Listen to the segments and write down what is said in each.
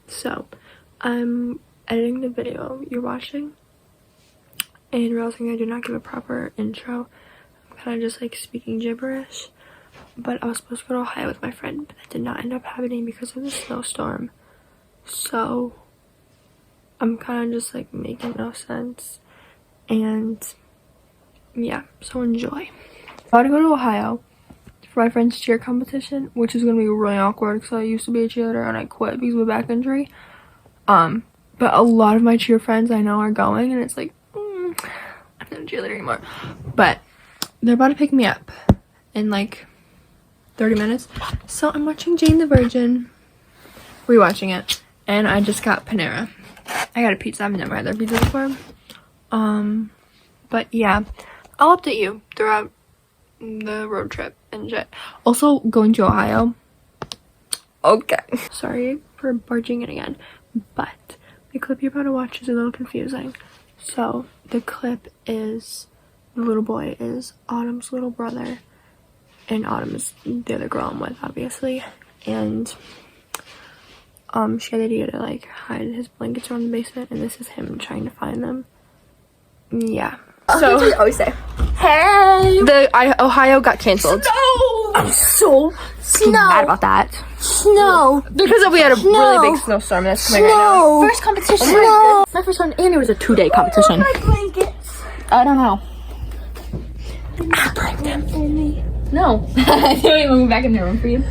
So I'm editing the video you're watching and realizing I did not give a proper intro. I'm kind of just like speaking gibberish. But I was supposed to go to Ohio with my friend, but that did not end up happening because of the snowstorm. So I'm kind of just like making no sense. And yeah, so enjoy. I'm about to go to Ohio for my friend's cheer competition, which is gonna be really awkward because I used to be a cheerleader and I quit because of a back injury. But a lot of my cheer friends I know are going, and it's like, I'm not a cheerleader anymore. But they're about to pick me up in like 30 minutes. So I'm watching Jane the Virgin, rewatching it, and I just got Panera. I got a pizza. I've never had their pizza before. But yeah, I'll update you throughout the road trip and shit. Also going to Ohio. Okay, sorry for barging in again, but the clip you're about to watch is a little confusing. So the clip is the little boy is Autumn's little brother, and Autumn is the other girl I'm with, obviously. And she had the idea to like hide his blankets around the basement, and this is him trying to find them. Yeah. So I always say, hey, Ohio got canceled. Snow! I'm so mad about that. Snow! Because we had a really big snowstorm that's coming right now. First competition. Snow! My first one, and it was a 2-day competition. My blankets. I don't know. Bring them. No. Wait, we'll move back in the room for you.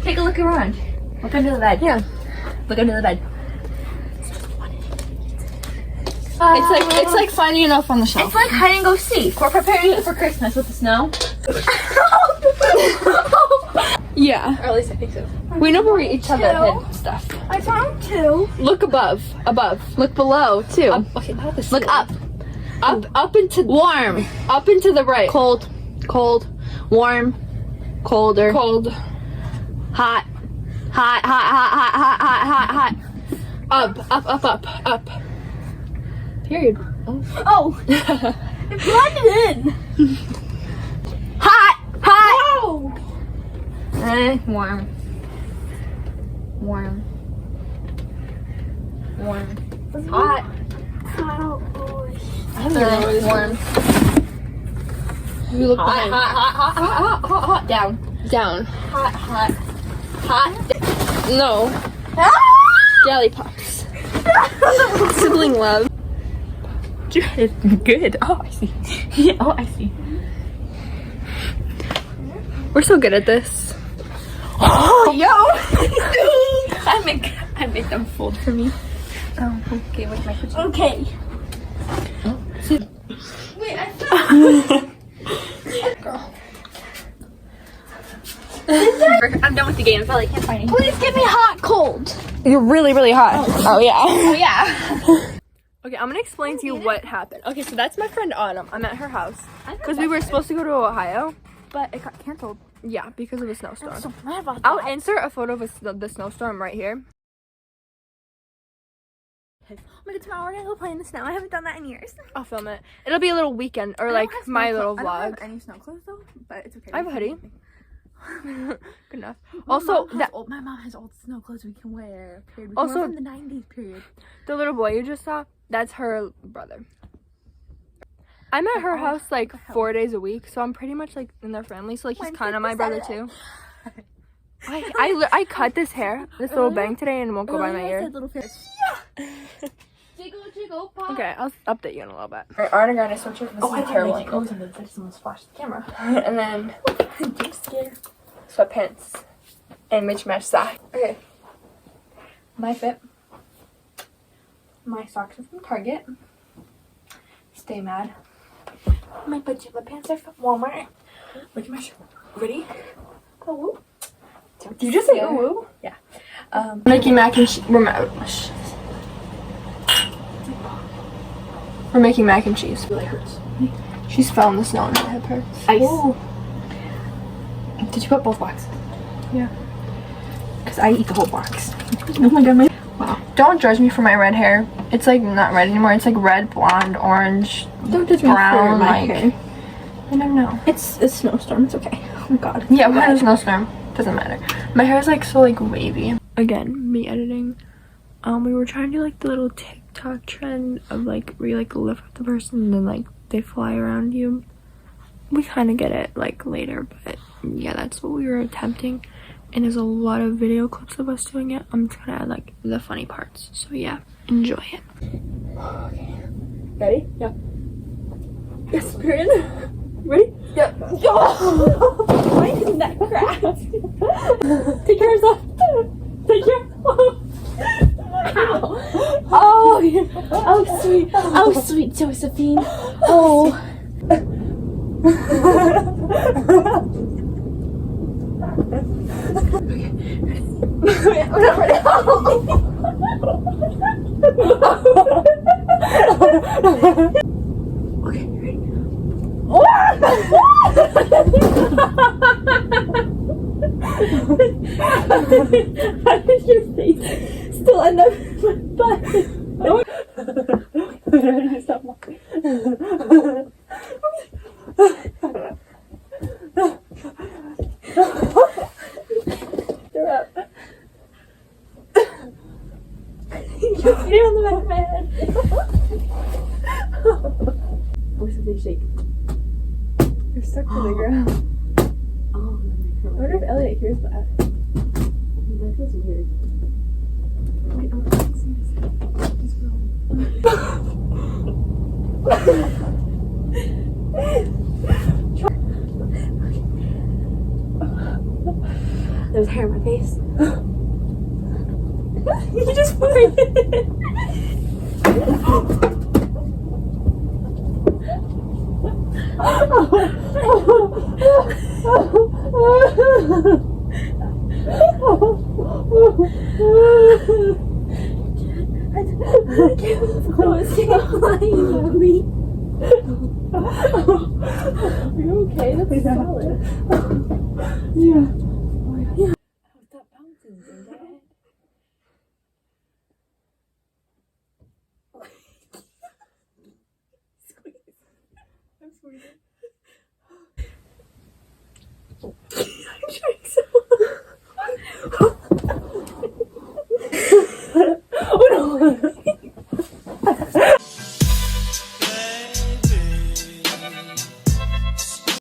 Take a look around. Look under the bed. Yeah. Look under the bed. It's like finding enough on the shelf. It's like hide and go seek. We're preparing it for Christmas with the snow. Yeah. Or at least I think so. We know where each other hid stuff. I found 2. Look above. Look below too. Okay, not this. Look up. Up into warm. Up into the right. Cold. Warm. Colder. Cold. Hot. Hot. Up. Period. Oh! It blended in! Hot! Oh! Warm. Hot. Warm. You look behind. Hot. Down. Hot. No. Jelly pops. Sibling love. Good. Oh, I see. Oh, I see. We're so good at this. Oh, yo! I make them fold for me. Oh, okay. Wait, my kitchen. Okay. Oh. Wait, I thought. Girl. I'm done with the game. I felt like I can't find anything. Please give me hot, cold. You're really, really hot. Oh yeah. Oh, yeah. Okay, I'm gonna explain to you what happened. Okay, so that's my friend Autumn. I'm at her house because we were supposed to go to Ohio, but it got canceled. Yeah, because of a snowstorm. I'm so mad about that. I'll insert a photo of the snowstorm right here. Oh my god, tomorrow we're gonna go play in the snow. I haven't done that in years. I'll film it. It'll be a little weekend or like my little vlog. I don't have any snow clothes though, but it's okay. I have a hoodie. Good enough. My Also, my mom has old snow clothes we can wear. Period. Also, from the 90s period. The little boy you just saw, that's her brother. I'm at her house like 4 days a week, so I'm pretty much like in their family. So like he's kind of my brother too. I cut this little bang today, and it won't go by my ear. Jiggle, pop. Okay, I'll update you in a little bit. Alright, Arna got a sweatshirt. This is terrible. I just almost flashed the camera. And then sweatpants and mismatched socks. Okay. My fit. My socks are from Target. Stay mad. My pajama pants are from Walmart. Look at my shirt. Ready? Oh, woo. Did you just say oh, woo? Yeah. Making mac and cheese. We're making mac and cheese. It really hurts. She's fell in the snow and her hip hurts. Ice. Ooh. Did you put both boxes? Yeah. Because I eat the whole box. Oh my god, wow. Don't judge me for my red hair. It's like not red anymore. It's like red, blonde, orange, don't judge brown, me for my like hair. I don't know. It's a snowstorm. It's okay. Oh my god. Yeah, we had a snowstorm. Doesn't matter. My hair is like so like wavy. Again, me editing We were trying to do like the little TikTok trend of like where you like lift up the person and then like they fly around you. We kind of get it like later, but yeah, that's what we were attempting. And there's a lot of video clips of us doing it. I'm just gonna add like the funny parts. So yeah, enjoy it. Okay. Ready? Yeah. Yes, period. Ready? Yeah. Why isn't that cracked? Take yours off. Take your. Oh, oh, sweet. Oh, sweet Josephine. Oh. Okay, ready? How did your face still end up in my butt? Ready? Stop walking. They're up. You're on the back of my head. What's the big shake? You're stuck to the ground. Oh, I wonder if Elliot hears that. That feels weird. Wait, oh, I can't see this. Just roll. There's hair in my face. You just farted. Are you okay? That's solid. Yeah.